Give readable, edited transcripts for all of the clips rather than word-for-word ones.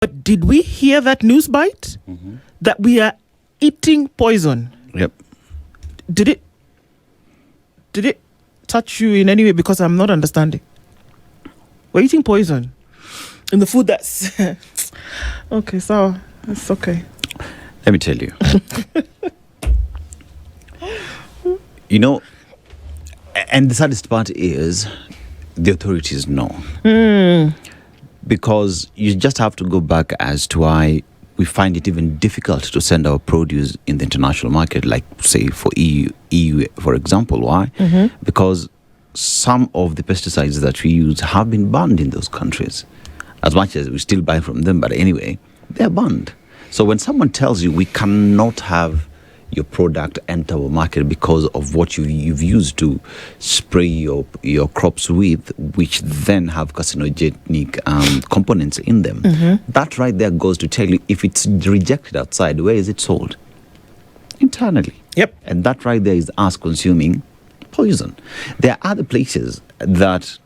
But did we hear that news bite? That we are eating poison? Yep. Did it touch you in any way? Because I'm not understanding. We're eating poison in the food that's... Okay, so it's okay. Let me tell you. You know, and the saddest part is the authorities know. Because you just have to go back as to why we find it even difficult to send our produce in the international market, like, say, for EU, for example. Why? Because some of the pesticides that we use have been banned in those countries. As much as we still buy from them, but anyway, they're banned. So when someone tells you we cannot have your product enter our market because of what you've used to spray your crops with, which then have carcinogenic components in them, that right there goes to tell you, if it's rejected outside, where is it sold? Internally. Yep. And that right there is us consuming poison. There are other places that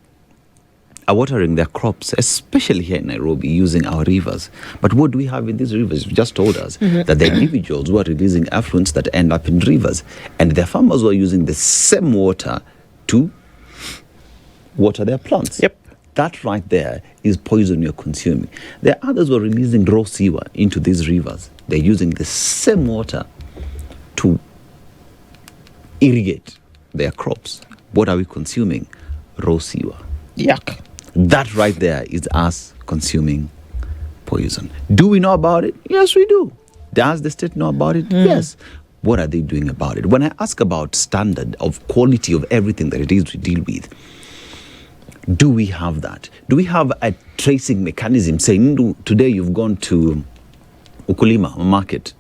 are watering their crops, especially here in Nairobi, using our rivers. But what do we have in these rivers? You just told us that there are individuals who are releasing effluents that end up in rivers. And there are farmers who are using the same water to water their plants. Yep. That right there is poison you're consuming. There are others who are releasing raw sewer into these rivers. They're using the same water to irrigate their crops. What are we consuming? Raw sewer. Yuck. That right there is us consuming poison. Do we know about it? Yes, we do. Does the state know about it? Yes. What are they doing about it? When I ask about standard of quality of everything that it is we deal with, do we have that? Do we have a tracing mechanism saying, today you've gone to Ukulima market,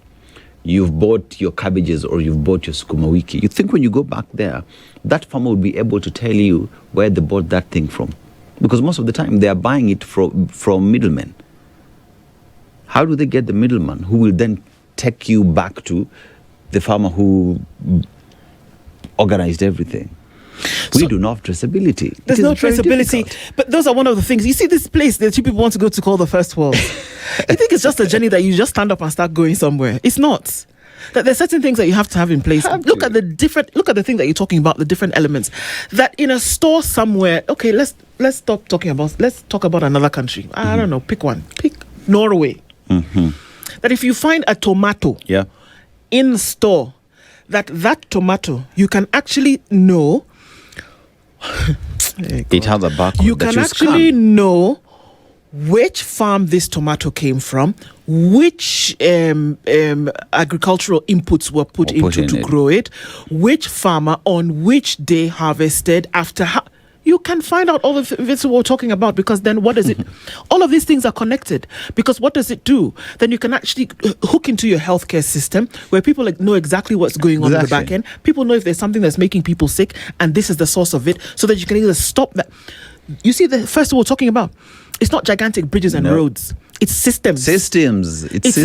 you've bought your cabbages or you've bought your sukuma wiki. You think when you go back there, that farmer will be able to tell you where they bought that thing from? Because most of the time they are buying it from middlemen. How do they get the middleman who will then take you back to the farmer who organized everything? We do not have traceability. There's no traceability. But those are one of the things. You see this place that you people want to go to call the first world. You think it's just a journey that you just stand up and start going somewhere. It's not. That there's certain things that you have to have in place. Look at the thing that you're talking about, the different elements. That in a store somewhere, okay, let's talk about another country. I don't know, pick one. Pick Norway. That if you find a tomato in the store, that tomato, you can actually know it has a barcode. You can actually know which farm this tomato came from, which agricultural inputs were put into to grow it, which farmer on which day harvested after. You can find out all of this we're talking about, because then what does it... all of these things are connected, because what does it do? Then you can actually hook into your healthcare system where people know exactly what's going on in the back end. People know if there's something that's making people sick and this is the source of it, so that you can either stop that. You see, the first we're talking about, it's not gigantic bridges and roads. It's systems. It's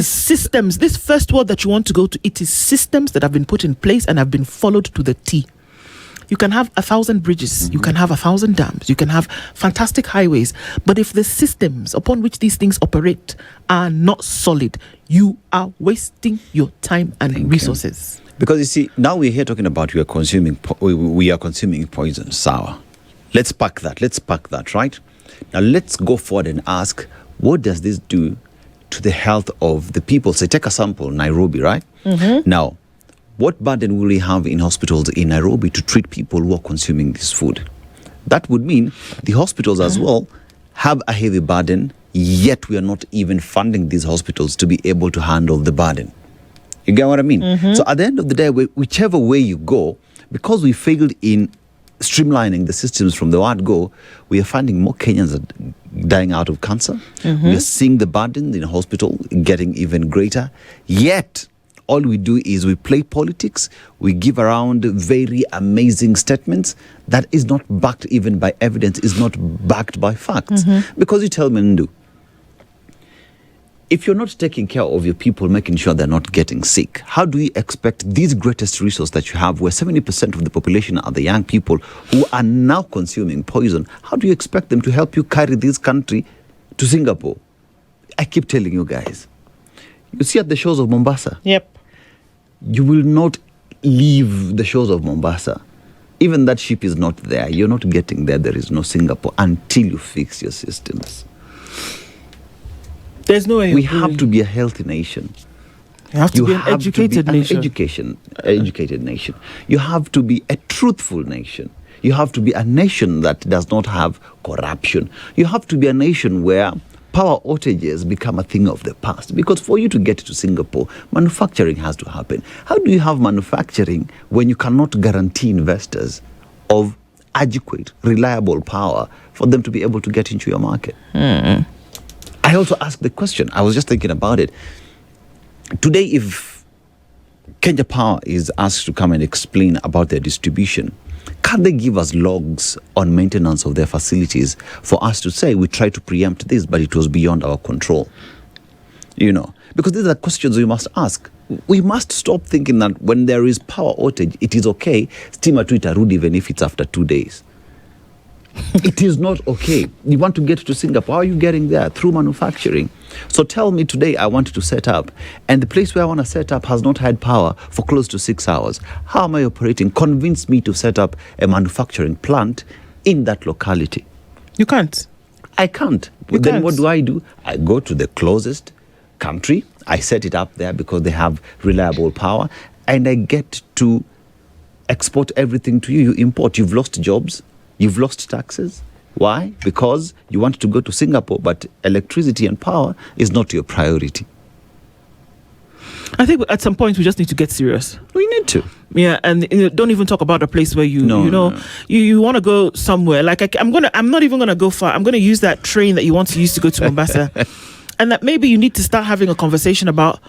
systems. This first world that you want to go to, it is systems that have been put in place and have been followed to the T. You can have 1,000 bridges, you can have 1,000 dams, you can have fantastic highways, but if the systems upon which these things operate are not solid, you are wasting your time and resources. Because you see, now we're here talking about we are consuming poison, sour. Let's pack that, right? Now let's go forward and ask, what does this do to the health of the people? Say, take a sample, Nairobi, right? Now, what burden will we have in hospitals in Nairobi to treat people who are consuming this food? That would mean the hospitals as well have a heavy burden, yet we are not even funding these hospitals to be able to handle the burden. You get what I mean? So at the end of the day, whichever way you go, because we failed in streamlining the systems from the word go, we are finding more Kenyans are dying out of cancer. We are seeing the burden in hospital getting even greater, yet all we do is we play politics, we give around very amazing statements that is not backed even by evidence, is not backed by facts. Because you tell me, Ndu, if you're not taking care of your people, making sure they're not getting sick, how do you expect these greatest resource that you have, where 70% of the population are the young people who are now consuming poison, how do you expect them to help you carry this country to Singapore? I keep telling you guys, you see at the shores of Mombasa, Yep. you will not leave the shores of Mombasa. Even that ship is not there. You're not getting there. There is no Singapore until you fix your systems. There's no way. We have to be a healthy nation. You have to be an educated nation. Educated nation. You have to be a truthful nation. You have to be a nation that does not have corruption. You have to be a nation where power outages become a thing of the past. Because for you to get to Singapore, manufacturing has to happen. How do you have manufacturing when you cannot guarantee investors of adequate, reliable power for them to be able to get into your market? I also asked the question, I was just thinking about it. Today, if Kenya Power is asked to come and explain about their distribution, can they give us logs on maintenance of their facilities for us to say we tried to preempt this, but it was beyond our control? You know, because these are questions we must ask. We must stop thinking that when there is power outage, it is okay, stima tu itarudi even if it's after 2 days. It is not okay. You want to get to Singapore. How are you getting there? Through manufacturing. So tell me today I want to set up, and the place where I want to set up has not had power for close to 6 hours. How am I operating? Convince me to set up a manufacturing plant in that locality. You can't. I can't. Then what do? I go to the closest country. I set it up there because they have reliable power, and I get to export everything to you. You import. You've lost jobs. You've lost taxes. Why? Because you want to go to Singapore, but electricity and power is not your priority. I think at some point we just need to get serious. We need to. Yeah, and don't even talk about a place where you want to go somewhere. Like I'm not even gonna go far. I'm gonna use that train that you want to use to go to Mombasa, and that maybe you need to start having a conversation about.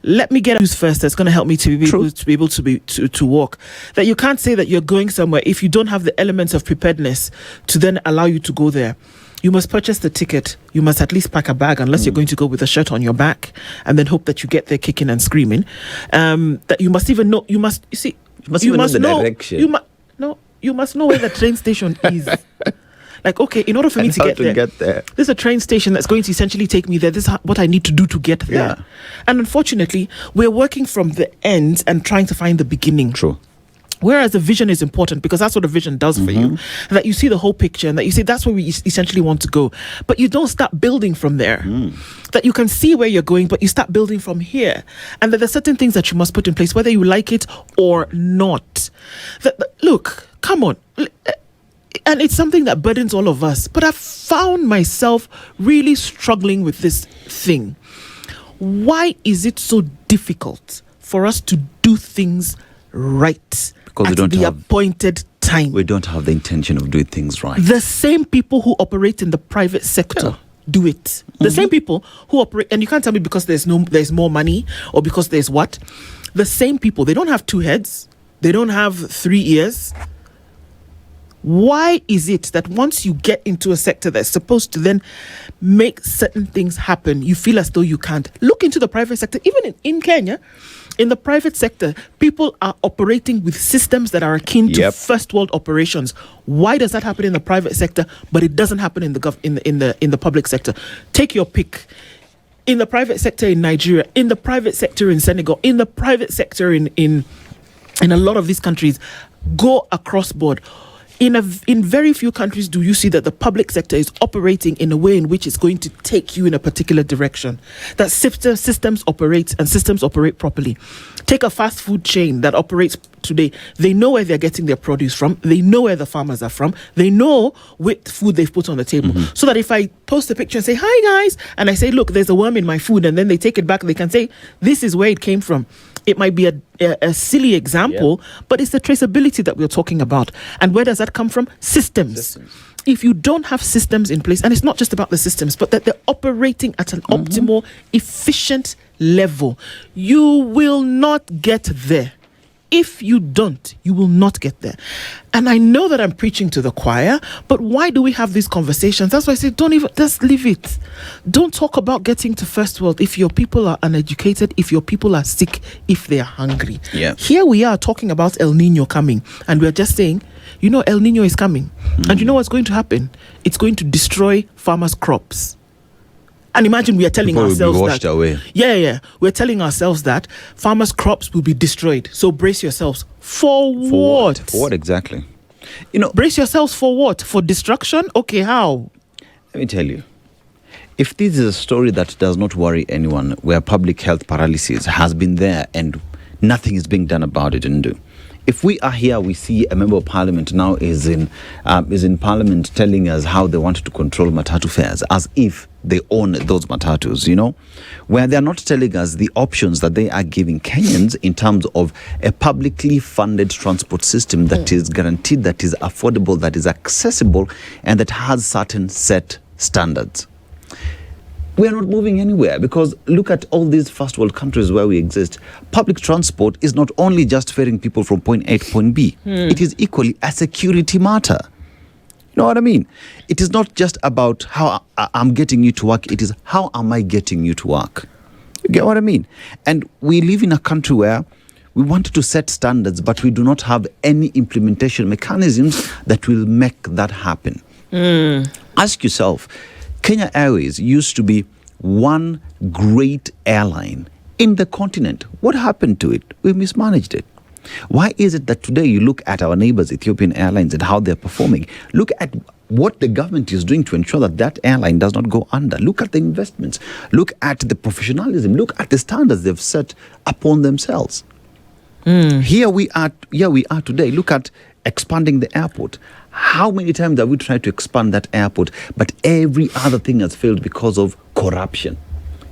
Let me get a news first that's going to help me to be able to walk. That you can't say that you're going somewhere if you don't have the elements of preparedness to then allow you to go there. You must purchase the ticket. You must at least pack a bag, unless you're going to go with a shirt on your back, and then hope that you get there kicking and screaming. That you must even know. You must know the direction. You must know where the train station is. Like, okay, in order for me to get there, there's a train station that's going to essentially take me there. This is what I need to do to get there. Yeah. And unfortunately, we're working from the end and trying to find the beginning. True. Whereas the vision is important, because that's what a vision does for you. That you see the whole picture and that you say that's where we essentially want to go. But you don't start building from there. That you can see where you're going, but you start building from here. And that there's certain things that you must put in place, whether you like it or not. Look, come on. And it's something that burdens all of us. But I've found myself really struggling with this thing. Why is it so difficult for us to do things right because at the appointed time? We don't have the intention of doing things right. The same people who operate in the private sector do it. The same people who operate, and you can't tell me because there's more money or because there's what. The same people, they don't have 2 heads. They don't have 3 ears. Why is it that once you get into a sector that's supposed to then make certain things happen, you feel as though you can't? Look into the private sector. Even in Kenya, in the private sector, people are operating with systems that are akin to first world operations. Why does that happen in the private sector, but it doesn't happen in the public sector? Take your pick. In the private sector in Nigeria, in the private sector in Senegal, in the private sector in a lot of these countries, go across board. In very few countries do you see that the public sector is operating in a way in which it's going to take you in a particular direction. That systems operate properly. Take a fast food chain that operates today. They know where they're getting their produce from. They know where the farmers are from. They know what food they've put on the table. So that if I post a picture and say, "Hi guys," and I say, "Look, there's a worm in my food," and then they take it back, they can say, "This is where it came from." It might be a silly example, but it's the traceability that we're talking about. And where does that come from? Systems. If you don't have systems in place, and it's not just about the systems, but that they're operating at an optimal, efficient level, you will not get there. If you don't, you will not get there. And I know that I'm preaching to the choir, but why do we have these conversations? That's why I say, just leave it. Don't talk about getting to first world if your people are uneducated, if your people are sick, if they are hungry. Yeah. Here we are talking about El Nino coming, and we're just saying, El Nino is coming. And you know what's going to happen? It's going to destroy farmers' crops. And imagine we are telling People ourselves will be washed that. Away. Yeah. We're telling ourselves that farmers' crops will be destroyed. So brace yourselves. For what? For what exactly? Brace yourselves for what? For destruction? Okay, how? Let me tell you. If this is a story that does not worry anyone, where public health paralysis has been there and nothing is being done about it, if we are here, we see a member of parliament now is in parliament telling us how they want to control matatu fares, as if they own those matatus, where they're not telling us the options that they are giving Kenyans in terms of a publicly funded transport system that is guaranteed, that is affordable, that is accessible, and that has certain set standards. We are not moving anywhere, because look at all these first world countries where we exist. Public transport is not only just ferrying people from point A to point B. It is equally a security matter. You know what I mean? It is not just about how I'm getting you to work. It is how am I getting you to work? You get what I mean? And we live in a country where we wanted to set standards, but we do not have any implementation mechanisms that will make that happen. Ask yourself, Kenya Airways used to be one great airline in the continent. What happened to it? We mismanaged it. Why is it that today you look at our neighbors, Ethiopian Airlines, and how they're performing? Look at what the government is doing to ensure that that airline does not go under. Look at the investments. Look at the professionalism. Look at the standards they've set upon themselves. Here we are today. Look at expanding the airport. How many times have we tried to expand that airport, but every other thing has failed because of corruption?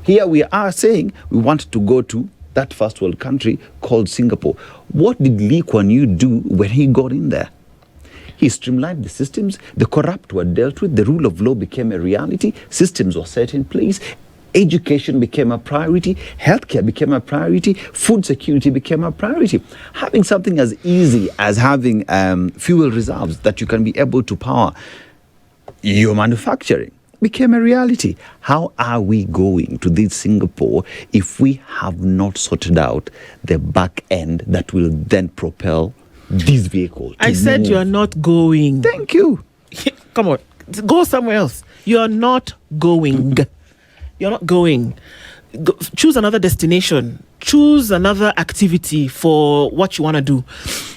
Here we are saying we want to go to that first world country called Singapore. What did Lee Kuan Yew do when he got in there? He streamlined the systems, the corrupt were dealt with, the rule of law became a reality, systems were set in place, education became a priority, healthcare became a priority, food security became a priority. Having something as easy as having fuel reserves that you can be able to power your manufacturing became a reality. How are we going to this Singapore if we have not sorted out the back end that will then propel this vehicle? I said you're not going. Thank you. Come on, go somewhere else. You're not going. You're not going. Choose another destination. Choose another activity for what you want to do.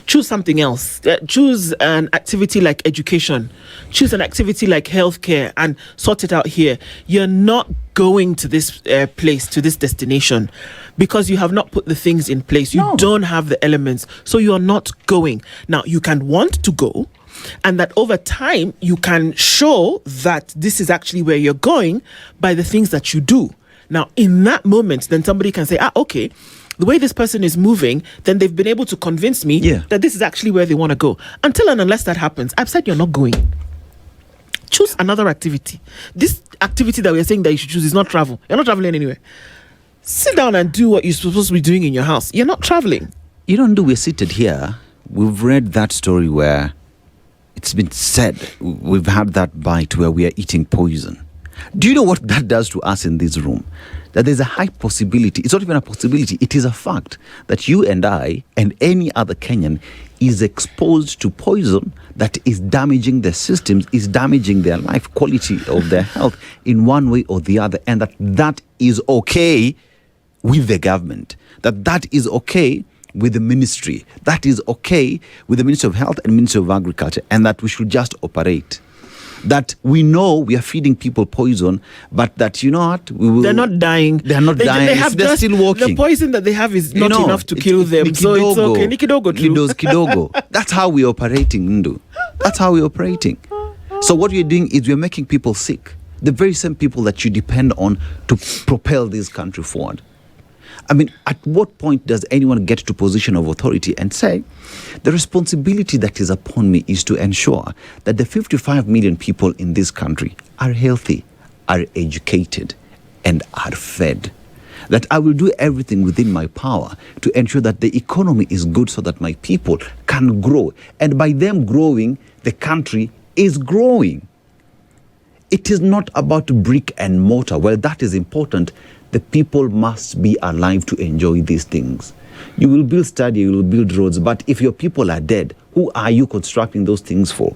Choose something else. Choose an activity like education. Choose an activity like healthcare and sort it out here. You're not going to this place, to this destination, because you have not put the things in place. You don't have the elements. So you're not going. Now, you can want to go, and that over time you can show that this is actually where you're going by the things that you do. Now, in that moment, then somebody can say, okay, the way this person is moving, then they've been able to convince me that this is actually where they want to go. Until and unless that happens, I've said you're not going. Choose another activity. This activity that we're saying that you should choose is not travel. You're not traveling anywhere. Sit down and do what you're supposed to be doing in your house. You're not traveling. We're seated here. We've read that story where it's been said, we've had that bite where we are eating poison. Do you know what that does to us in this room? That there's a high possibility, it's not even a possibility, it is a fact that you and I and any other Kenyan is exposed to poison that is damaging their systems, is damaging their life, quality of their health in one way or the other, and that is okay with the government, that is okay with the ministry, that is okay with the Ministry of Health and Ministry of Agriculture, and that we should just operate. That we know we are feeding people poison, but that, you know what, they're not dying. They're not dying. They're still walking. The poison that they have is not enough to kill them. So it's okay. Nikidogo too. Kidogo. That's how we're operating, Ndu. That's how we're operating. So what we're doing is we're making people sick. The very same people that you depend on to propel this country forward. I mean, at what point does anyone get to position of authority and say, the responsibility that is upon me is to ensure that the 55 million people in this country are healthy, are educated, and are fed? That I will do everything within my power to ensure that the economy is good so that my people can grow. And by them growing, the country is growing. It is not about brick and mortar. Well, that is important. The people must be alive to enjoy these things. You will build stadiums, you will build roads, but if your people are dead, who are you constructing those things for?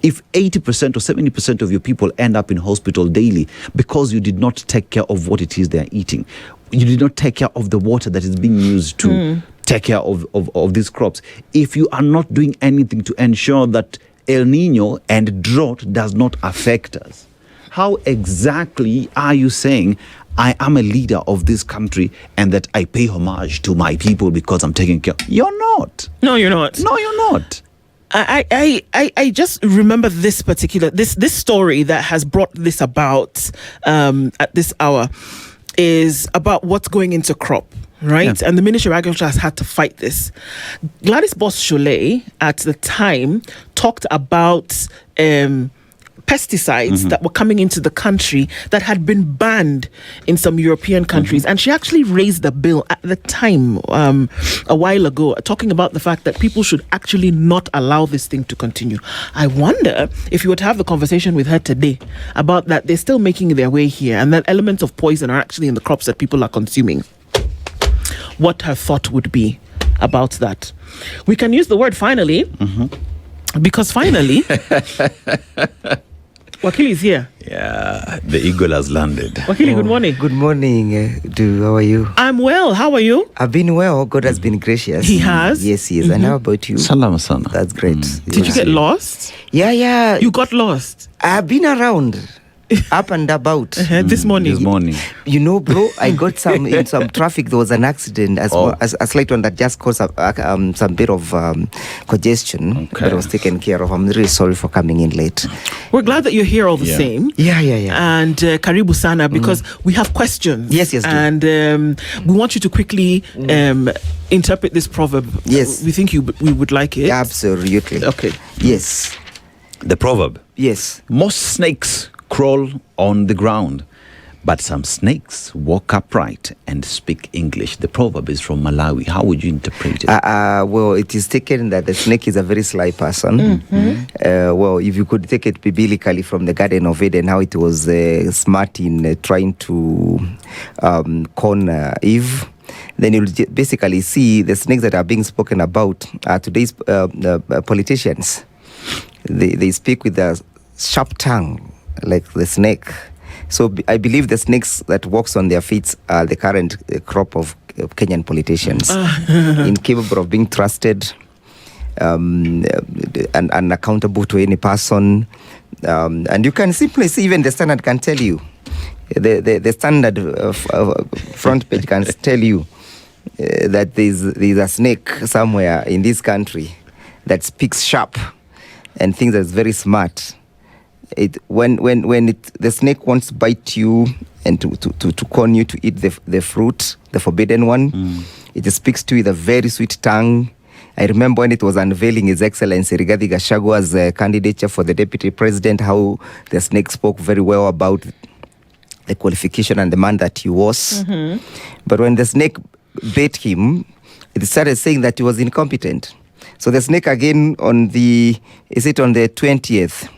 if 80% or 70% of your people end up in hospital daily because you did not take care of what it is they're eating, you did not take care of the water that is being used to take care of these crops, if you are not doing anything to ensure that El Nino and drought does not affect us, how exactly are you saying I am a leader of this country and that I pay homage to my people because I'm taking care? You're not. No, you're not. No, you're not. I just remember this particular this story that has brought this about at this hour is about what's going into crop, right? Yeah. And the Ministry of Agriculture has had to fight this. Gladys Boss-Cholet at the time talked about pesticides that were coming into the country that had been banned in some European countries. And she actually raised a bill at the time, a while ago, talking about the fact that people should actually not allow this thing to continue. I wonder if you were to have the conversation with her today about that, they're still making their way here and that elements of poison are actually in the crops that people are consuming, what her thought would be about that. We can use the word finally, because finally... Wakili is here. Yeah, the eagle has landed. Wakili, good morning. Good morning, how are you? I'm well. How are you? I've been well. God has been gracious. He has? Yes, he is. And how about you? Salam sana. That's great. Did you get lost? Yeah. You got lost? I've been around. Up and about. This morning. You know, bro, I got in some traffic. There was an accident, a slight one that just caused some bit of congestion. Okay. But it was taken care of. I'm really sorry for coming in late. We're glad that you're here all the same. Yeah. And Karibu Sana, because we have questions. Yes. And we want you to quickly interpret this proverb. Yes. We think we would like it. Absolutely. Okay. Yes. The proverb. Yes. Most snakes crawl on the ground, but some snakes walk upright and speak English. The proverb is from Malawi. How would you interpret it? Well, it is taken that the snake is a very sly person. Well, if you could take it biblically from the Garden of Eden, how it was smart in trying to con Eve, then you'll basically see the snakes that are being spoken about are today's politicians. They speak with a sharp tongue, like the snake. So I believe the snakes that walks on their feet are the current crop of Kenyan politicians, incapable of being trusted and accountable to any person. And you can simply see, even the Standard can tell you, the Standard front page can tell you that there's a snake somewhere in this country that speaks sharp and thinks that's very smart. When the snake wants to bite you and to con you to eat the fruit, the forbidden one, it speaks to you with a very sweet tongue. I remember when it was unveiling His Excellency Rigathi Gachagua's candidature for the deputy president, how the snake spoke very well about the qualification and the man that he was. But when the snake bit him, it started saying that he was incompetent. So the snake again on the 20th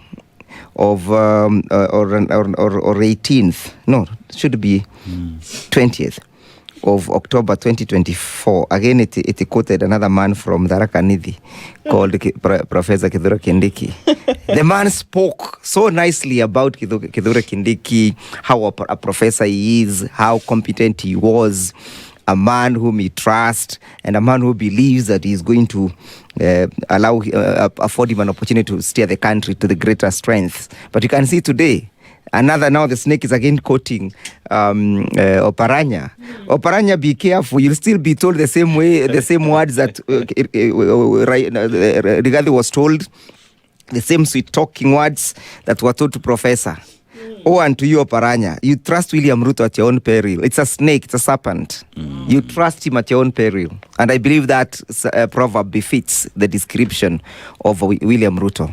of or 18th, no, it should be 20th of October 2024. Again, it quoted another man from Tharaka Nithi called Professor Kithure Kindiki. The man spoke so nicely about Kithure Kindiki, how a professor he is, how competent he was, a man whom he trusts, and a man who believes that he's going to afford him an opportunity to steer the country to the greater strength. But you can see today, now the snake is again quoting Oparanya. Oparanya, be careful. You'll still be told the same way, the same words that Rigathi was told, the same sweet-talking words that were told to Professor. Oh, and to you, Oparanya, you trust William Ruto at your own peril. It's a snake, it's a serpent. You trust him at your own peril. And I believe that proverb befits the description of William Ruto.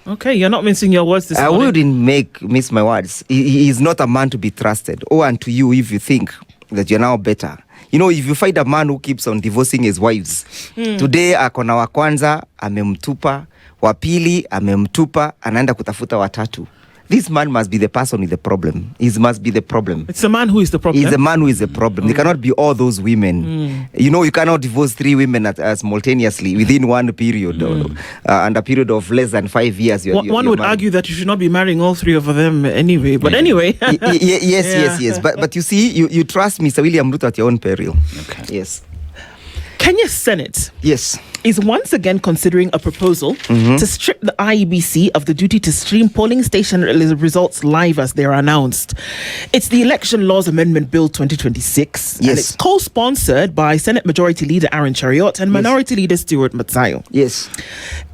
Okay, you're not mincing your words this morning. I wouldn't miss my words. He is not a man to be trusted. Oh, and to you, if you think that you're now better. You know, if you find a man who keeps on divorcing his wives, today akona wa kwanza, amemtupa, wa pili, amemtupa, anaenda kutafuta watatu. this man must be the person with the problem. He must be the problem. It's the man who is the problem. He's the man who is the problem. They cannot be all those women. You know, you cannot divorce 3 women simultaneously within one period, and a period of less than 5 years. One would argue that you should not be marrying all 3 of them anyway. But anyway. Yes. But you see, you trust Mr. William Ruto at your own peril. Okay. Yes. Kenya's Senate is once again considering a proposal to strip the IEBC of the duty to stream polling station results live as they are announced. It's the Election Laws Amendment Bill 2026, and it's co-sponsored by Senate Majority Leader Aaron Chariot and Minority Leader Stuart Matsayo. Yes.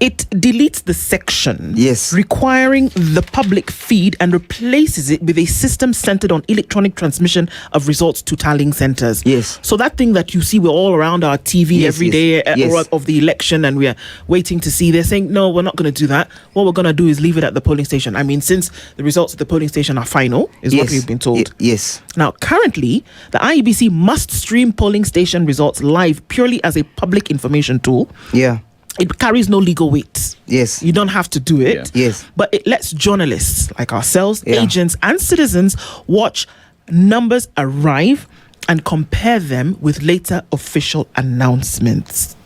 It deletes the section requiring the public feed and replaces it with a system centered on electronic transmission of results to tallying centers. Yes. So that thing that you see, we're all around our TV every day of the election, and we're waiting to see. They're saying, no, we're not going to do that. What we're going to do is leave it at the polling station. I mean, since the results of the polling station are final, is what we've been told. Yes. Now, currently, the IEBC must stream polling station results live purely as a public information tool. Yeah. It carries no legal weight. Yes. You don't have to do it. Yeah. Yes. But it lets journalists like ourselves, agents, and citizens watch numbers arrive and compare them with later official announcements.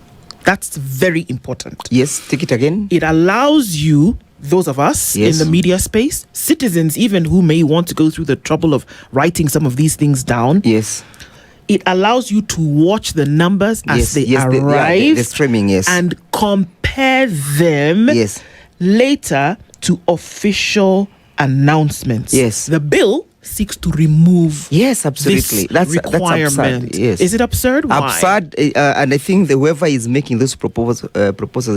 That's very important. Yes, take it again. It allows you, those of us in the media space, citizens even who may want to go through the trouble of writing some of these things down. Yes. It allows you to watch the numbers as they arrive, the streaming, and compare them later to official announcements. Yes. The bill seeks to remove absolutely. That's requirement. That's absurd. Yes. Is it absurd? Why? Absurd, and I think whoever is making those proposals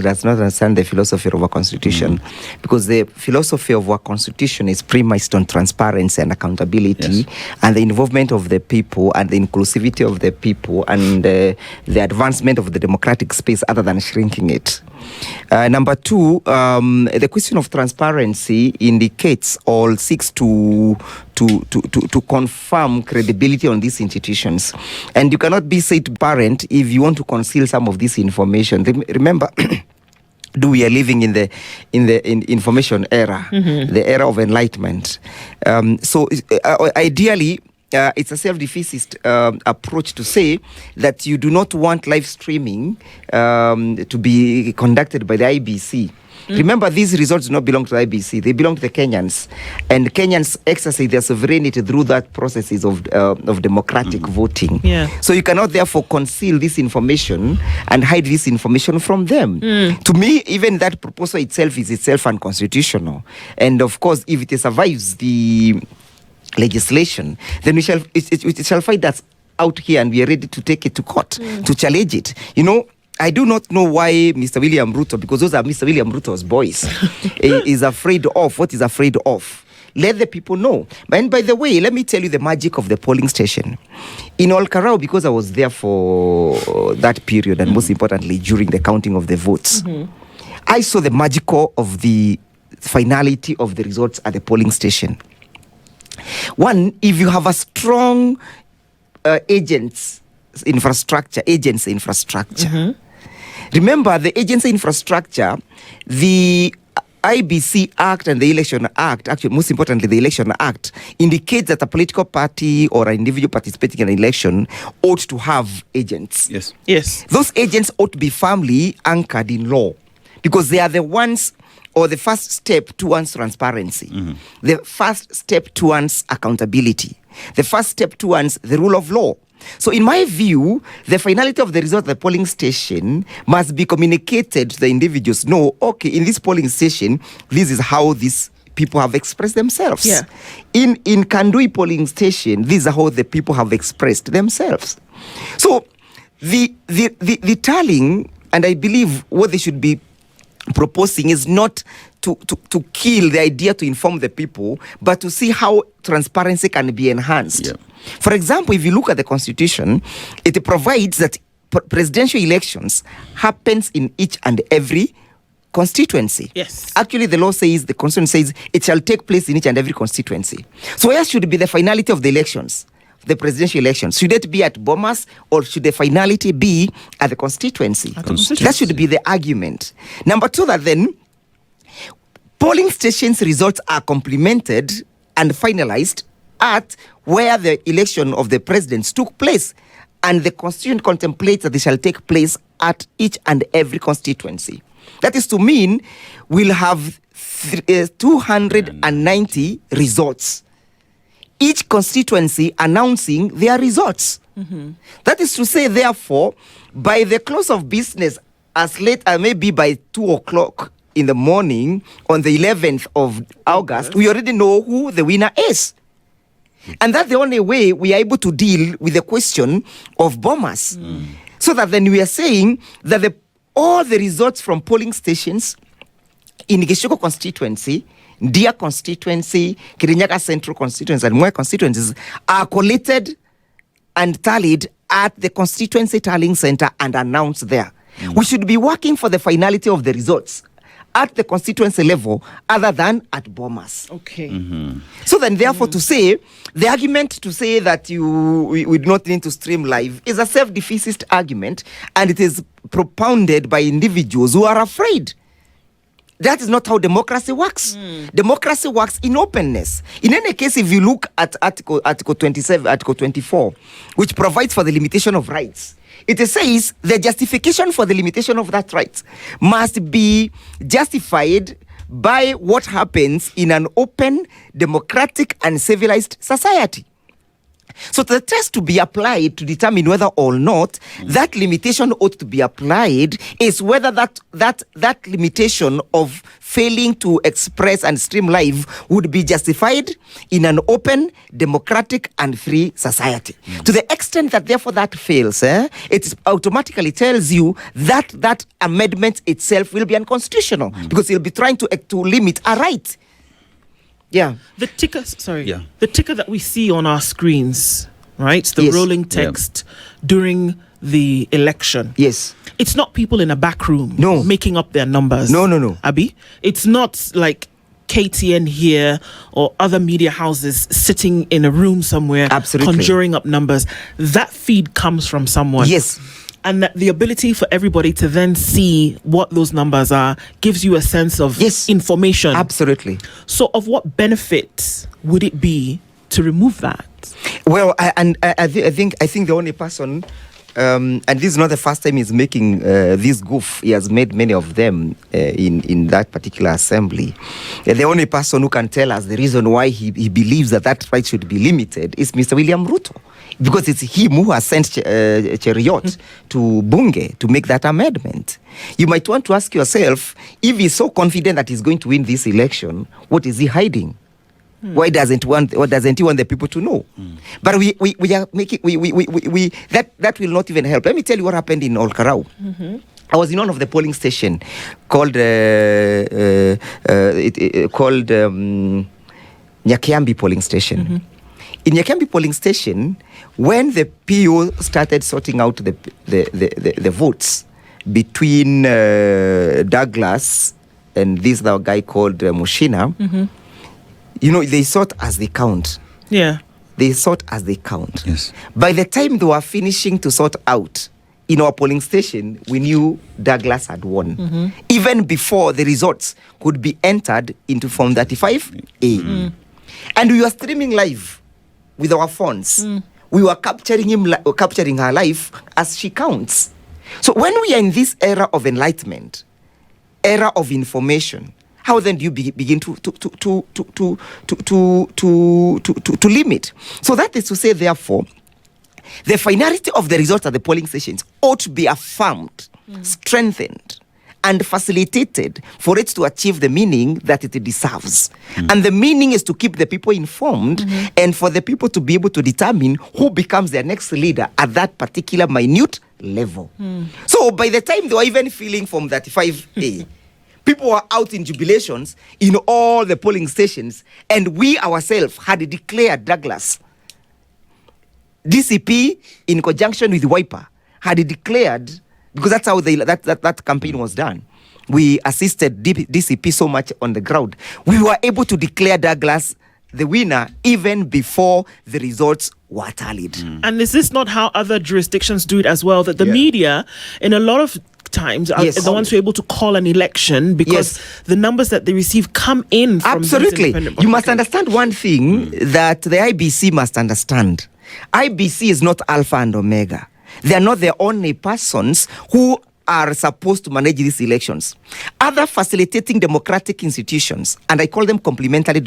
does not understand the philosophy of our constitution, because the philosophy of our constitution is premised on transparency and accountability, and the involvement of the people and the inclusivity of the people, and the advancement of the democratic space other than shrinking it. Number 2, the question of transparency indicates or seeks to confirm credibility on these institutions, and you cannot be said parent if you want to conceal some of this information. Remember, we are living in the information era, the era of enlightenment. So ideally, it's a self-defeatist approach to say that you do not want live streaming to be conducted by the IBC. Remember, these results do not belong to the IBC. They belong to the Kenyans. And Kenyans exercise their sovereignty through that processes of democratic voting. Yeah. So you cannot therefore conceal this information and hide this information from them. To me, even that proposal itself is itself unconstitutional. And of course, if it survives the legislation, then it shall find us out here, and we are ready to take it to court to challenge it. You know, I do not know why Mr. William Ruto, because those are Mr. William Ruto's boys, is afraid of what is afraid of. Let the people know. And by the way, let me tell you the magic of the polling station. In Olkarau, because I was there for that period, and most importantly, during the counting of the votes, I saw the magical of the finality of the results at the polling station. One, if you have a strong agency infrastructure. Remember, the agency infrastructure, the IBC Act and the Election Act, actually most importantly the Election Act, indicates that a political party or an individual participating in an election ought to have agents. Yes. Those agents ought to be firmly anchored in law, because they are the ones, or the first step towards transparency, the first step towards accountability, the first step towards the rule of law. So in my view, the finality of the result of the polling station must be communicated to the individuals. No, okay, in this polling station, this is how these people have expressed themselves. Yeah. In Kandui polling station, this is how the people have expressed themselves. So the tallying, and I believe what they should be proposing is not to kill the idea to inform the people, but to see how transparency can be enhanced. Yeah. For example, if you look at the Constitution, it provides that presidential elections happens in each and every constituency. Yes. Actually, the law says, the Constitution says, it shall take place in each and every constituency. So where should be the finality of the elections? The presidential elections? Should it be at Bomas, or should the finality be at the constituency? At the constituency. That should be the argument. Number 2, that then polling stations' results are complemented and finalized at where the election of the presidents took place, and the Constitution contemplates that they shall take place at each and every constituency. That is to mean we'll have 290 results, each constituency announcing their results. That is to say, therefore, by the close of business, as late as maybe by 2 o'clock in the morning on the 11th of August, we already know who the winner is. And that's the only way we are able to deal with the question of bombers. So that then we are saying that all the results from polling stations in Gishoko constituency, Dia constituency, Kirinyaga Central constituency, and Moi constituencies are collated and tallied at the constituency tallying center and announced there. We should be working for the finality of the results at the constituency level other than at bombers. Okay. So then, therefore, to say, the argument to say that we do not need to stream live is a self-defeatist argument, and it is propounded by individuals who are afraid. That is not how democracy works. Democracy works in openness. In any case, if you look at Article 27, Article 24, which provides for the limitation of rights, it says the justification for the limitation of that right must be justified by what happens in an open, democratic, and civilized society. So the test to be applied to determine whether or not that limitation ought to be applied is whether that limitation of failing to express and stream live would be justified in an open, democratic, and free society. To the extent that therefore that fails, it automatically tells you that that amendment itself will be unconstitutional because you'll be trying to limit a right. Yeah. The ticker, the ticker that we see on our screens, right? The rolling text during the election. Yes. It's not people in a back room making up their numbers. No. Abby, it's not like KTN here or other media houses sitting in a room somewhere conjuring up numbers. That feed comes from someone. Yes. And that the ability for everybody to then see what those numbers are gives you a sense of information. Absolutely. So of what benefit would it be to remove that? Well, I think the only person, and this is not the first time he's making this goof. He has made many of them in that particular assembly. The only person who can tell us the reason why he believes that right should be limited is Mr. William Ruto. Because it's him who has sent Cheriot to Bunge to make that amendment. You might want to ask yourself, if he's so confident that he's going to win this election, what is he hiding? Why doesn't he want the people to know? But we are making that will not even help. Let me tell you what happened in Olkarau. I was in one of the polling station called Nyakiambi polling station. In Nyakiambi polling station, when the PO started sorting out the votes between Douglas and this other guy called Mushina, they sort as they count. Yeah. They sort as they count. Yes. By the time they were finishing to sort out, in our polling station, we knew Douglas had won. Even before the results could be entered into Form 35A. And we were streaming live with our phones. We were capturing her life as she counts. So when we are in this era of enlightenment, era of information, how then do you begin to limit? So that is to say, therefore, the finality of the results at the polling stations ought to be affirmed, strengthened, and facilitated for it to achieve the meaning that it deserves. And the meaning is to keep the people informed and for the people to be able to determine who becomes their next leader at that particular minute level. So by the time they were even feeling Form 35A, people were out in jubilations in all the polling stations, and we ourselves had declared Douglas. DCP, in conjunction with Wiper, had declared, because that's how that campaign was done. We assisted DCP so much on the ground. We were able to declare Douglas the winner even before the results were tallied. And is this not how other jurisdictions do it as well? That the media, in a lot of times are the ones who are able to call an election because the numbers that they receive come in from absolutely. You must understand one thing that the IBC must understand. IBC is not Alpha and Omega. They are not the only persons who are supposed to manage these elections. Other facilitating democratic institutions, and I call them complementary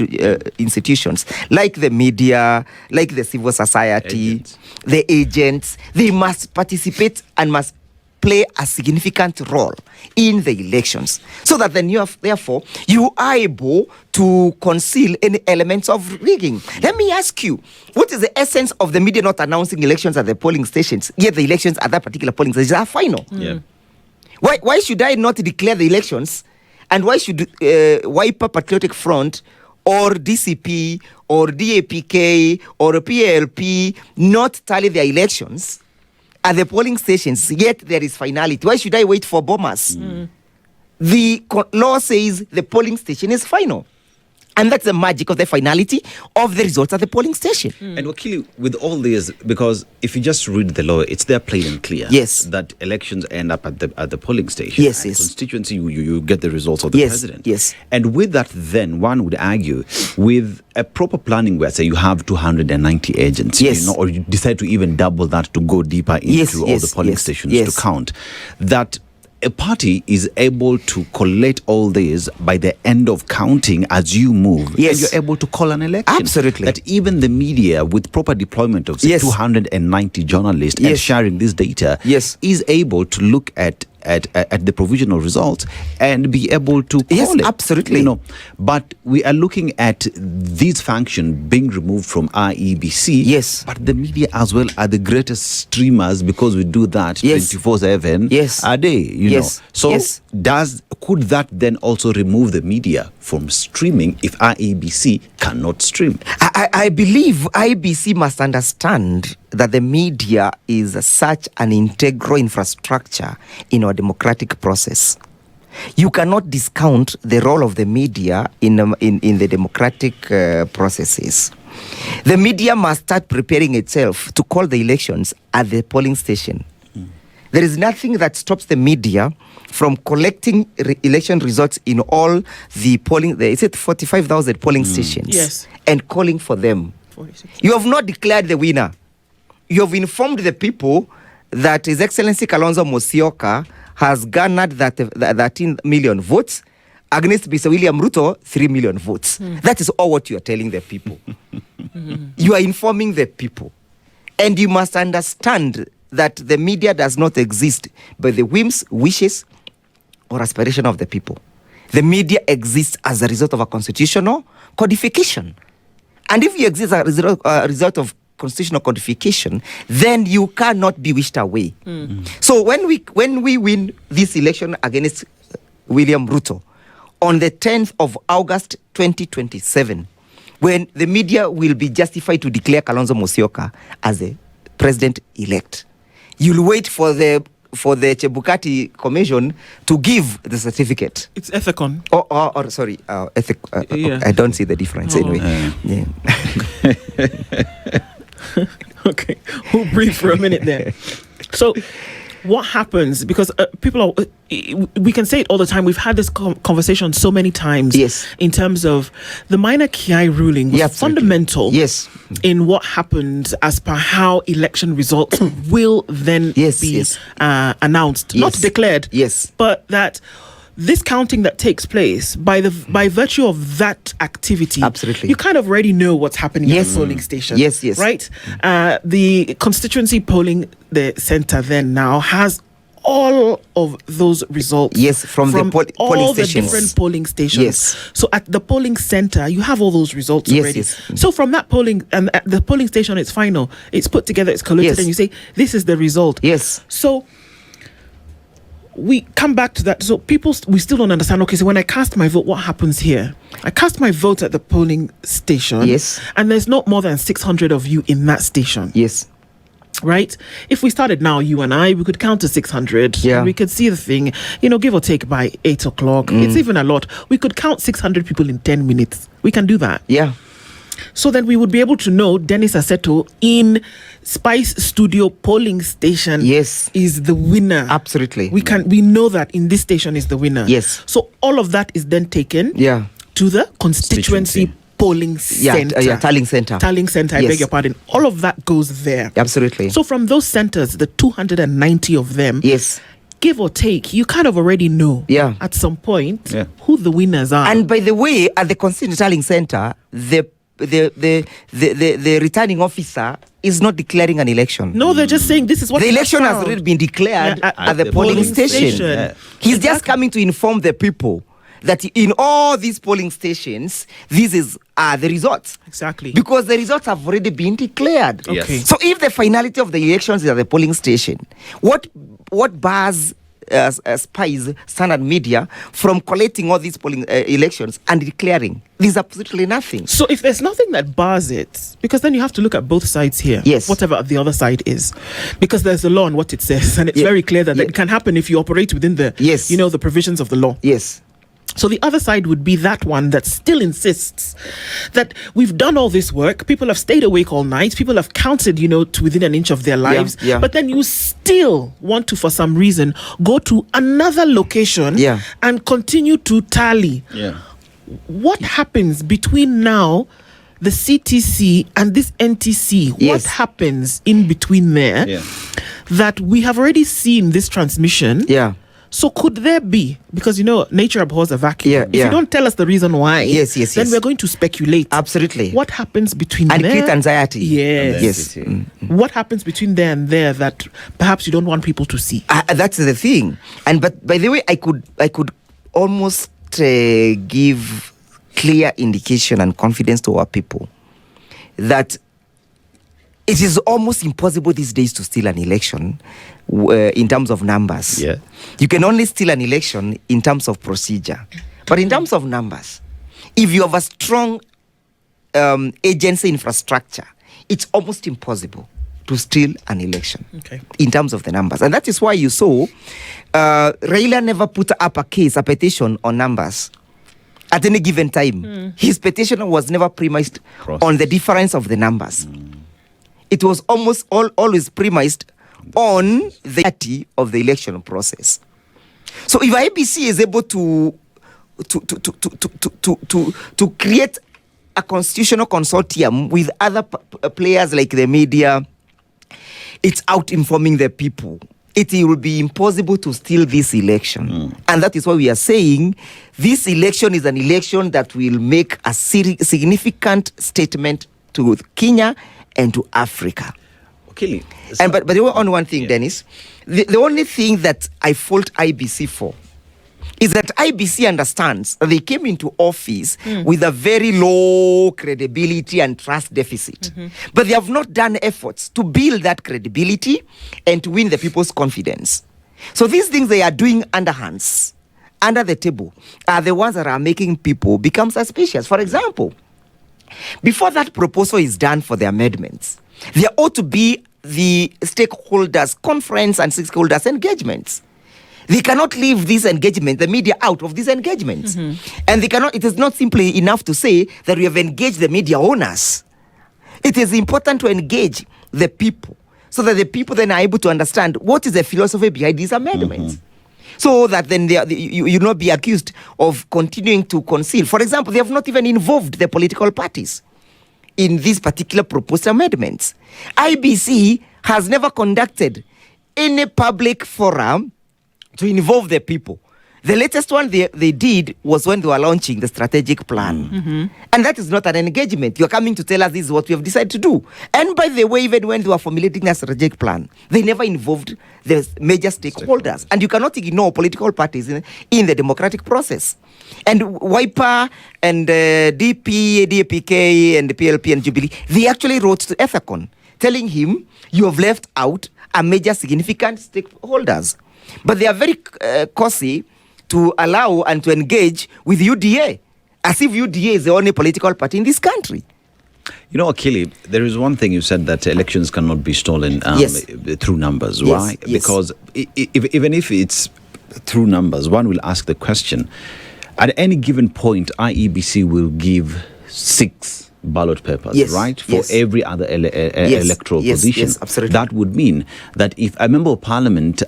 institutions, like the media, like the civil society, the agents, they must participate and must play a significant role in the elections so that then therefore you are able to conceal any elements of rigging. Let me ask you, what is the essence of the media not announcing elections at the polling stations, yet the elections at that particular polling station are final? Why should I not declare the elections, and why should Wiper Patriotic Front or DCP or DAPK or PLP not tally their elections at the polling stations, yet there is finality? Why should I wait for bombers? The law says the polling station is final. And that's the magic of the finality of the results at the polling station. And Wakili, with all this, because if you just read the law, it's there plain and clear. Yes. That elections end up at the polling station. Yes, yes. Constituency, you get the results of the president. Yes. And with that, then one would argue with a proper planning where, say, you have 290 agents, or you decide to even double that to go deeper into all the polling stations to count, that a party is able to collate all this by the end of counting as you move. And you're able to call an election. Absolutely. That even the media, with proper deployment of 290 journalists and sharing this data, is able to look at the provisional results and be able to call it. Absolutely. But we are looking at this function being removed from IEBC. But the media as well are the greatest streamers because we do that 24/7 a day. So could that then also remove the media from streaming if IEBC cannot stream? I believe IEBC must understand that the media is such an integral infrastructure in our democratic process. You cannot discount the role of the media in the democratic processes. The media must start preparing itself to call the elections at the polling station. There is nothing that stops the media from collecting election results in all the polling, is it 45,000 polling stations? And calling for them. 46. You have not declared the winner. You have informed the people that His Excellency Kalonzo Musyoka has garnered 13 million votes against Mr. William Ruto, 3 million votes. That is all what you are telling the people. You are informing the people. And you must understand that the media does not exist by the whims, wishes, or aspiration of the people. The media exists as a result of a constitutional codification. And if you exist as a result of constitutional codification, then you cannot be wished away. So when we win this election against William Ruto on the 10th of August 2027, when the media will be justified to declare Kalonzo Musyoka as the president-elect, you'll wait for the Chebukati Commission to give the certificate. It's Ethicon. Or sorry, I don't see the difference anyway. Okay, we'll breathe for a minute there. So, what happens? Because we can say it all the time. We've had this conversation so many times. In terms of the minor Kiai ruling was fundamental. In what happened as per how election results will then be announced, not declared. But that this counting that takes place by virtue of that activity, you kind of already know what's happening at the polling station. Right? The constituency polling the center then now has all of those results from the polling stations. The different polling stations. So at the polling center, you have all those results already. So from that polling, and at the polling station, it's final. It's put together, it's collated, and you say, this is the result. So we come back to that. So we still don't understand, okay, so when I cast my vote, what happens here? I cast my vote at the polling station. And there's not more than 600 of you in that station. Right? If we started now, you and I, we could count to 600. And we could see the thing, give or take by 8 o'clock. It's even a lot. We could count 600 people in 10 minutes. We can do that. So then we would be able to know Dennis Aseto in Spice Studio polling station is the winner. Absolutely. We know that in this station is the winner. Yes. So all of that is then taken to the constituency polling center. Tallying center. Tallying center, I beg your pardon. All of that goes there. Absolutely. So from those centers, the 290 of them, give or take, you kind of already know at some point who the winners are. And by the way, at the constituency tallying center, the returning officer is not declaring an election. No, they're just saying this is what the election has already been declared at the polling station. He's just coming to inform the people that in all these polling stations, these are the results. Exactly. Because the results have already been declared. Okay. So if the finality of the elections is at the polling station, what bars Spice Standard Media from collecting all these polling elections and declaring? There's absolutely nothing. So if there's nothing that bars it, because then you have to look at both sides here. Yes. Whatever the other side is. Because there's a law on what it says. And it's very clear that it can happen if you operate within the, the provisions of the law. Yes. So the other side would be that one that still insists that we've done all this work. People have stayed awake all night. People have counted, to within an inch of their lives. But then you still want to, for some reason, go to another location and continue to tally. What happens between now, the CTC, and this NTC? What happens in between there that we have already seen this transmission? So could there be, because nature abhors a vacuum. If you don't tell us the reason why, then we're going to speculate. Absolutely. What happens between and there? create anxiety. Yes. What happens between there and there that perhaps you don't want people to see? That's the thing. But by the way, I could almost give clear indication and confidence to our people that it is almost impossible these days to steal an election in terms of numbers. You can only steal an election in terms of procedure. But in terms of numbers, if you have a strong agency infrastructure, it's almost impossible to steal an election in terms of the numbers. And that is why you saw Raila never put up a petition on numbers. At any given time, his petition was never premised on the difference of the numbers. It was almost always premised on the reality of the election process. So if IBC is able to create a constitutional consortium with other players like the media, it's out informing the people. It will be impossible to steal this election. And that is why we are saying this election is an election that will make a significant statement to Kenya and to Africa. Okay. And but on one thing, Dennis, the only thing that I fault IBC for is that IBC understands that they came into office with a very low credibility and trust deficit. But they have not done efforts to build that credibility and to win the people's confidence. So these things they are doing underhands, under the table, are the ones that are making people become suspicious. For example, before that proposal is done for the amendments, there ought to be the stakeholders conference and stakeholders engagements. They cannot leave this engagement, the media, out of these engagements. And it is not simply enough to say that we have engaged the media owners. It is important to engage the people so that the people then are able to understand what is the philosophy behind these amendments. So that then you not be accused of continuing to conceal. For example, they have not even involved the political parties in these particular proposed amendments. IBC has never conducted any public forum to involve the people. The latest one they did was when they were launching the strategic plan. And that is not an engagement. You're coming to tell us this is what we have decided to do. And by the way, even when they were formulating a strategic plan, they never involved the major stakeholders. And you cannot ignore political parties in the democratic process. And Wiper and DP, DAPK and the PLP and Jubilee, they actually wrote to Ethicon telling him, you have left out a major significant stakeholders. But they are very cozy to allow and to engage with UDA, as if UDA is the only political party in this country. Akili, there is one thing you said, that elections cannot be stolen through numbers. Why? Because even if it's through numbers, one will ask the question, at any given point, IEBC will give 6 ballot papers, Yes, right? For yes. every other electoral position. Yes, absolutely. That would mean that if a member of parliament,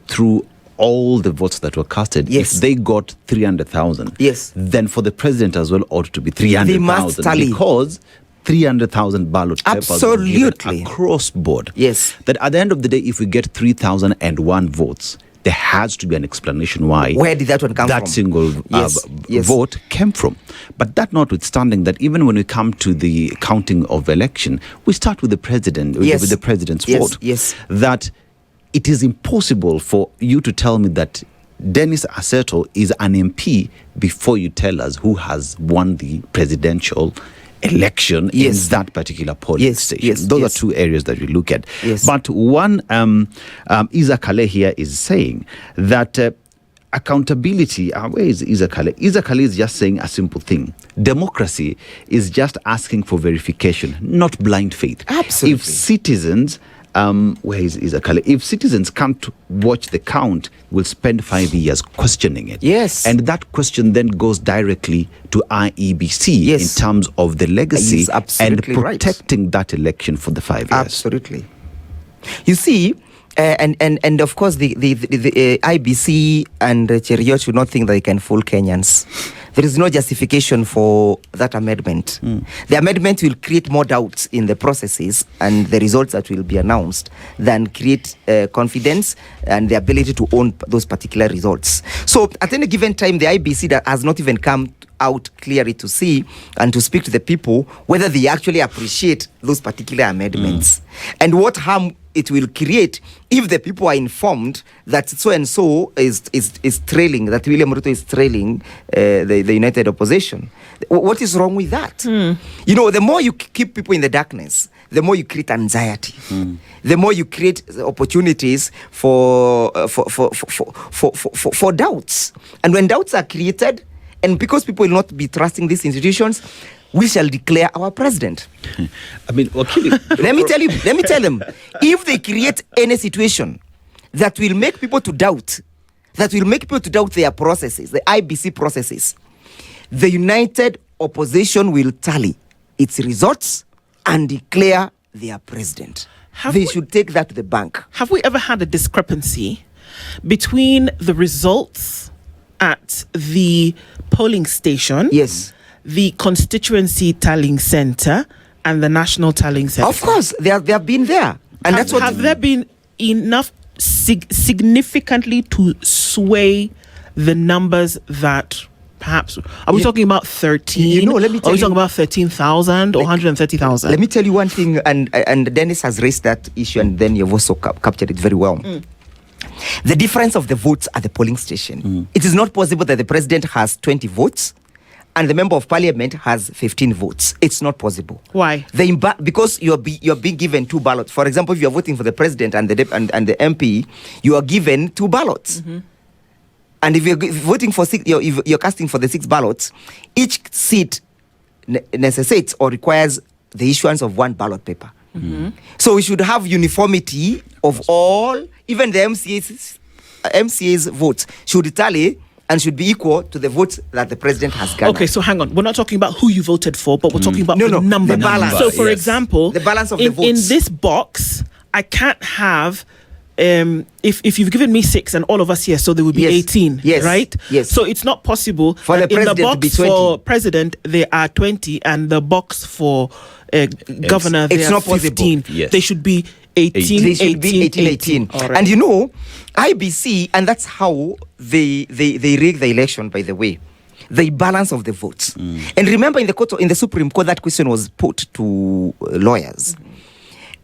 through all the votes that were casted, Yes. if they got 300,000, Yes. then for the president as well ought to be 300,000. They must tally. Because 300,000 ballot papers were given Absolutely. across board. Yes. That at the end of the day, if we get 3,001 votes, there has to be an explanation why. Where did that one come from? That single Yes. vote came from. But that notwithstanding, that even when we come to the counting of election, we start with the president, Yes. with the president's Yes, vote. yes. That it is impossible for you to tell me that Dennis Aseto is an MP before you tell us who has won the presidential election Yes. in that particular polling Yes, station. yes, Those yes. are two areas that we look at. Yes. But one, Isa Kale here is saying that accountability, where is Isa Kale? Isa Kale is just saying a simple thing. Democracy is just asking for verification, not blind faith. Absolutely. If citizens, where is Isa Kale? If citizens can't watch the count, we'll spend 5 years questioning it. Yes. And that question then goes directly to IEBC Yes. in terms of the legacy He's and absolutely right. protecting that election for the 5 years. Absolutely. You see, and of course the IBC and Cheruiyot should not think that they can fool Kenyans. There is no justification for that amendment. The amendment will create more doubts in the processes and the results that will be announced than create confidence and the ability to own those particular results. So at any given time, the IBC that has not even come out clearly to see and to speak to the people whether they actually appreciate those particular amendments and what harm it will create if the people are informed that so and so is trailing, that William Ruto is trailing the United Opposition. What is wrong with that? You know, the more you keep people in the darkness, the more you create anxiety. The more you create opportunities for doubts. And when doubts are created, and because people will not be trusting these institutions, we shall declare our president. I mean, Wakili, let me tell them, if they create any situation that will make people to doubt, their processes, the IBC processes, the United Opposition will tally its results and declare their president. They should take that to the bank. Have we ever had a discrepancy between the results at the polling station, Yes, the constituency tallying center, and the national tallying center? of course, they have been there, and that's what. Have there been enough significantly to sway the numbers that perhaps are we talking about 13? You know, let me tell are we you- talking about 13,000 or 130,000? Let me tell you one thing, and Dennis has raised that issue, and then you've also captured it very well. The difference of the votes at the polling station. It is not possible that the president has 20 votes and the member of parliament has 15 votes. It's not possible. Why? Because you're being given two ballots. For example, if you're voting for the president and the MP, you are given two ballots. And if you're voting for six, you're casting for the 6 ballots, each seat necessitates or requires the issuance of 1 ballot paper. So we should have uniformity of all, even the MCA's votes should tally and should be equal to the votes that the president has garnered. Okay, so hang on. We're not talking about who you voted for, but we're talking about No, the number. the balance. So, for Yes. example, The balance of the in votes. this box, I can't have. If you've given me 6 and all of us here, so there would be Yes. 18, Yes. right? Yes. So it's not possible For that the in the president to be box 20. for president there are 20 and the box for governor there It's are not possible. 15. Yes. They should be 18, They should be 18. All right. And you know, IBC, and that's how they rig the election, by the way. The balance of the votes. And remember, in the Supreme Court, that question was put to lawyers.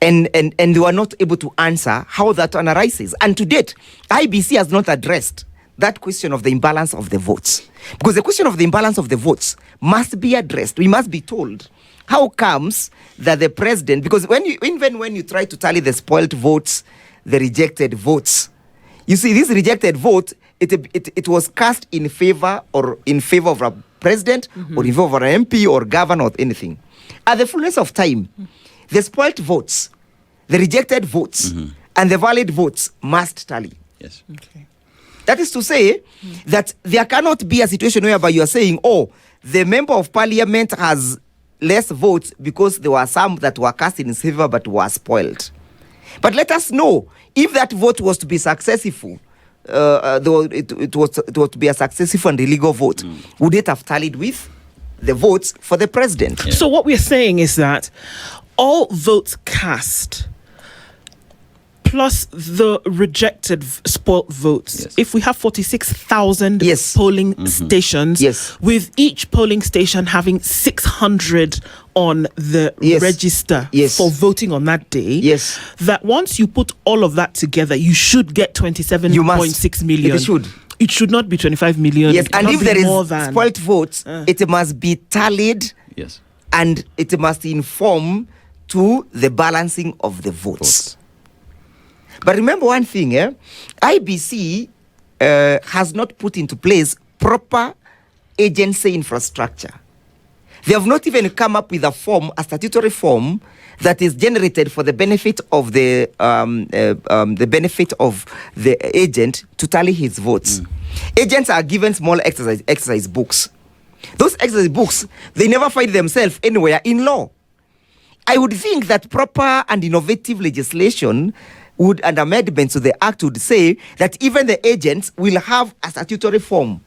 And they were not able to answer how that one arises. And to date, IBC has not addressed that question of the imbalance of the votes. Because the question of the imbalance of the votes must be addressed. We must be told how comes that the president, because even when you try to tally the spoiled votes, the rejected votes, you see, this rejected vote, it was cast in favor of a president or in favor of an MP or governor or anything. At the fullness of time, the spoiled votes, the rejected votes, and the valid votes must tally. Yes. Okay. That is to say that there cannot be a situation whereby you are saying, oh, the member of parliament has less votes because there were some that were cast in his favor but were spoiled. But let us know if that vote was to be successful. Though it was to be a successful and illegal vote, would it have tallied with the votes for the president? So what we're saying is that all votes cast plus the rejected spoiled votes, if we have 46,000 polling stations, with each polling station having 600 on the register for voting on that day, that once you put all of that together, you should get 27.6 million. It should not be 25 million. Yes, and if there is spoiled votes, it must be tallied, and it must inform to the balancing of the votes. But remember one thing, IBC has not put into place proper agency infrastructure. They have not even come up with a statutory form that is generated for the benefit of the agent to tally his votes. Agents are given small exercise books. Those exercise books, they never find themselves anywhere in law. I would think that proper and innovative legislation and amendments to the act would say that even the agents will have a statutory form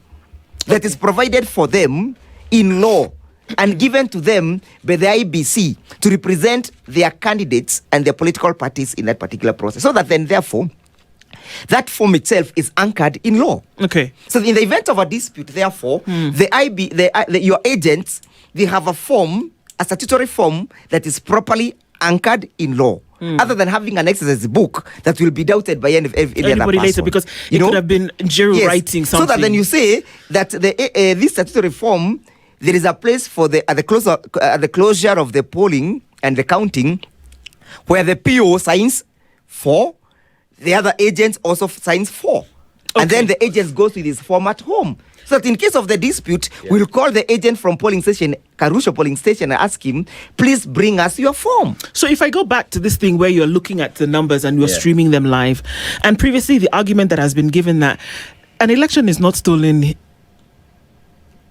that is provided for them in law and given to them by the IBC to represent their candidates and their political parties in that particular process. So that then, therefore, that form itself is anchored in law. Okay. So in the event of a dispute, therefore, your agents, they have a form, a statutory form that is properly anchored in law. Other than having an exercise book that will be doubted by any other person. Later, because it could have been Njiru writing something. So that then you say that this statutory form, there is a place for at the closure of the polling and the counting, where the PO signs 4, the other agent also signs 4. And then the agent goes with his form at home. So that in case of the dispute, we'll call the agent from polling station, Karusha polling station, and ask him, please bring us your form. So if I go back to this thing where you're looking at the numbers and you're streaming them live, and previously the argument that has been given that an election is not stolen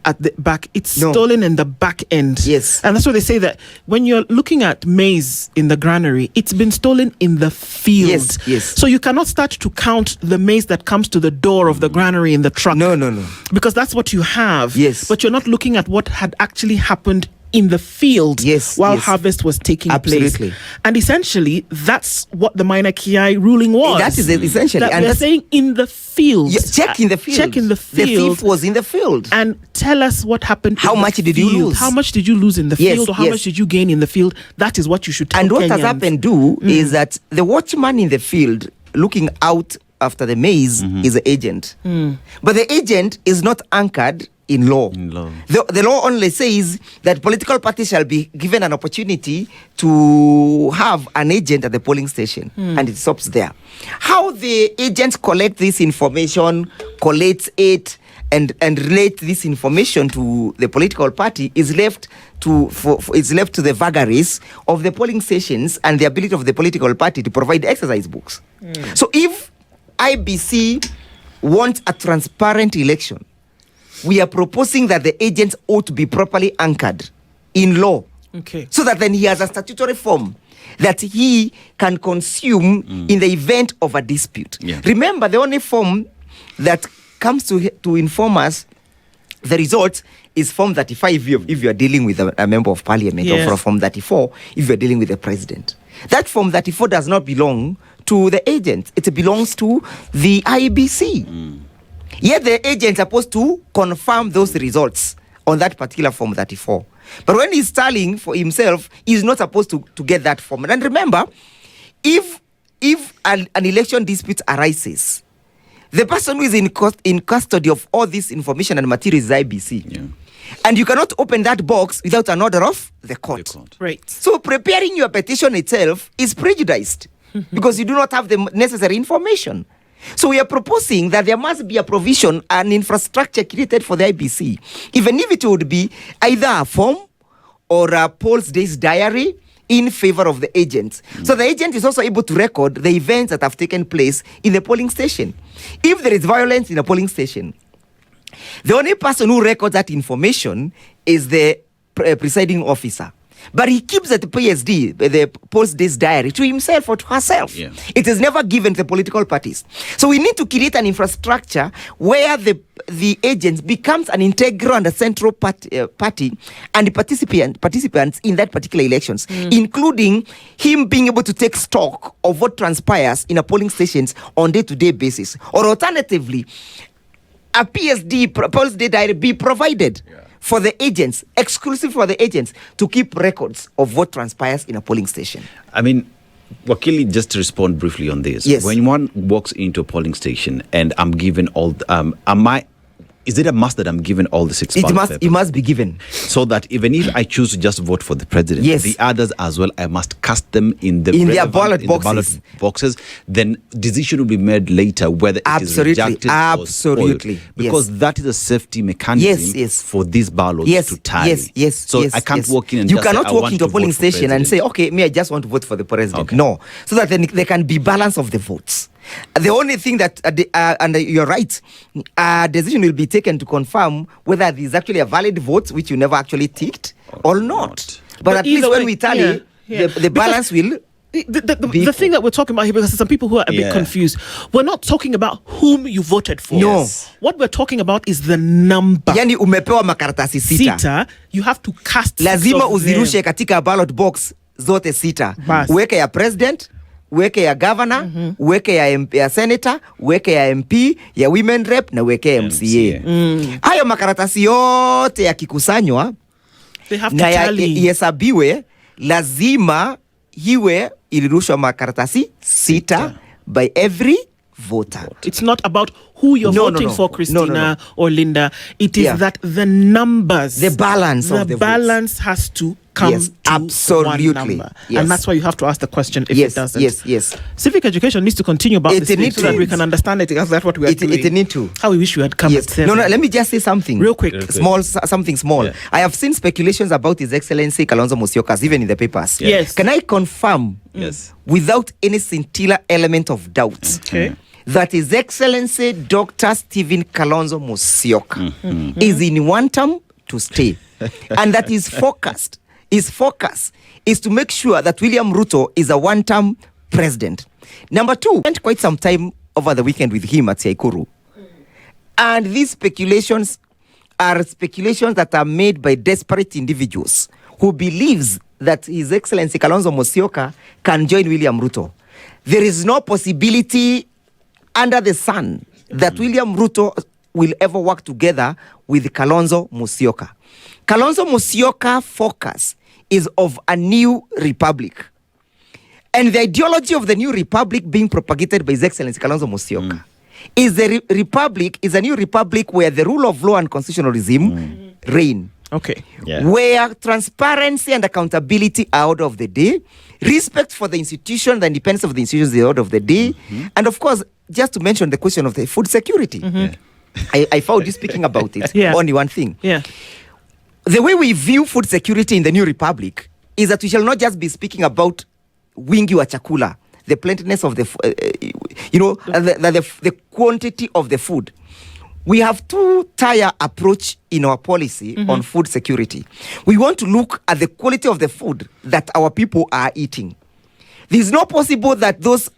at the back, it's stolen in the back end. Yes. And that's why they say that when you're looking at maize in the granary, it's been stolen in the field. Yes. So you cannot start to count the maize that comes to the door of the granary in the truck. No. Because that's what you have. Yes. But you're not looking at what had actually happened in the field while harvest was taking place. And essentially, that's what the minor KI ruling was. That is essentially. That and they're saying in the field. Check in the field. Check in the field. The thief was in the field. And tell us what happened. How much did you lose? How much did you lose in the field, or how much did you gain in the field? That is what you should tell And what Kenyans. has happened is that the watchman in the field looking out after the maize is the agent. But the agent is not anchored in law. The law only says that political parties shall be given an opportunity to have an agent at the polling station, and it stops there. How the agents collect this information, collates it, and relate this information to the political party is left to the vagaries of the polling stations and the ability of the political party to provide exercise books. So if IBC wants a transparent election, we are proposing that the agents ought to be properly anchored in law. Okay. So that then he has a statutory form that he can consume in the event of a dispute. Remember, the only form that comes to inform us the results is Form 35 if you are dealing with a member of parliament, or for Form 34 if you are dealing with the president. That Form 34 does not belong to the agent. It belongs to the IBC. Yet the agent is supposed to confirm those results on that particular Form 34. But when he's tallying for himself, he's not supposed to get that form. And remember, if an election dispute arises, the person who is in custody of all this information and material is IBC. And you cannot open that box without an order of the court. Right. So preparing your petition itself is prejudiced because you do not have the necessary information. So we are proposing that there must be a provision, an infrastructure created for the IBC, even if it would be either a form or a polls days diary in favor of the agent. So the agent is also able to record the events that have taken place in the polling station. If there is violence in a polling station, the only person who records that information is the presiding officer. But he keeps the PSD, the post-days diary, to himself or to herself. Yeah. It is never given to the political parties. So we need to create an infrastructure where the agents becomes an integral and a central party and the participants in that particular elections, including him being able to take stock of what transpires in a polling stations on day-to-day basis. Or alternatively, a PSD, post-day diary, be provided for the agents, exclusive for the agents, to keep records of what transpires in a polling station. I mean, Wakili, just to respond briefly on this. Yes. When one walks into a polling station and I'm given all, is it a must that I'm given all the 6 ballot papers? It must be given. So that even if I choose to just vote for the president, Yes. the others as well, I must cast them in their ballot boxes. Then decision will be made later whether it is rejected or spoiled. Because that is a safety mechanism for these ballots to tally. So I can't walk in and you just cannot say, walk into a polling station and say, okay, I just want to vote for the president. Okay. No. So that then there can be balance of the votes. The only thing that, and you're right, a decision will be taken to confirm whether there's actually a valid vote, which you never actually ticked, or not. But at least when we tally, the balance will... The thing that we're talking about here, because there's some people who are a bit confused, we're not talking about whom you voted for. No. Yes. What we're talking about is the number. Yani umepewa makaratasi sita. You have to cast lazima uzirushe katika ballot box zote sita. Uweke ya president, uweke ya governor, uweke ya senator, uweke ya MP, ya women rep, na uweke ya MCA. Hayo makaratasi yote yakikusanywa na ihesabiwe, lazima hiwe ilirushwa makaratasi sita by every voter. It's not about who you're voting for, Christina or Linda. It is that the numbers, the balance of the balance votes has to come to absolutely. one number. And that's why you have to ask the question if it doesn't. Yes. Civic education needs to continue about this thing so that we can understand it, because that's what we are doing. It need to. How we wish we had come at 7. No, let me just say something. Real quick. Something small. Yeah. I have seen speculations about His Excellency Kalonzo Musyoka, even in the papers. Yes. Can I confirm, without any scintilla element of doubt, that His Excellency Dr. Stephen Kalonzo Musyoka is in one term to stay, and that his focus is to make sure that William Ruto is a one-term president. Number 2, I spent quite some time over the weekend with him at Siaikuru, and these speculations are speculations that are made by desperate individuals who believes that His Excellency Kalonzo Musyoka can join William Ruto. There is no possibility under the sun that William Ruto will ever work together with Kalonzo Musyoka. Kalonzo Musyoka focus is of a new republic. And the ideology of the new republic being propagated by His Excellency Kalonzo Musyoka is the republic, is a new republic where the rule of law and constitutional regime reign. Okay. Where transparency and accountability are out of the day, respect for the institution, the independence of the institutions is out of the day, and of course, just to mention the question of the food security. I found you speaking about it. Only one thing. The way we view food security in the new republic is that we shall not just be speaking about wingi wa chakula, the plentiness of the, the quantity of the food. We have two-tier approach in our policy on food security. We want to look at the quality of the food that our people are eating. There's no possible that those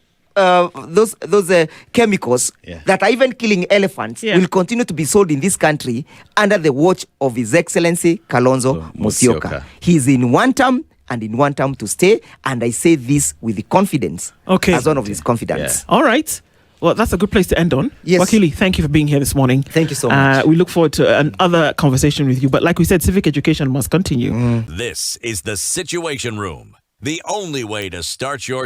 chemicals that are even killing elephants will continue to be sold in this country under the watch of His Excellency Kalonzo Musyoka. He is in one term and in one term to stay, and I say this with the confidence as one of his confidence. All right. Well, that's a good place to end on. Yes. Wakili, thank you for being here this morning. Thank you so much. We look forward to another conversation with you. But like we said, civic education must continue. This is the Situation Room, the only way to start your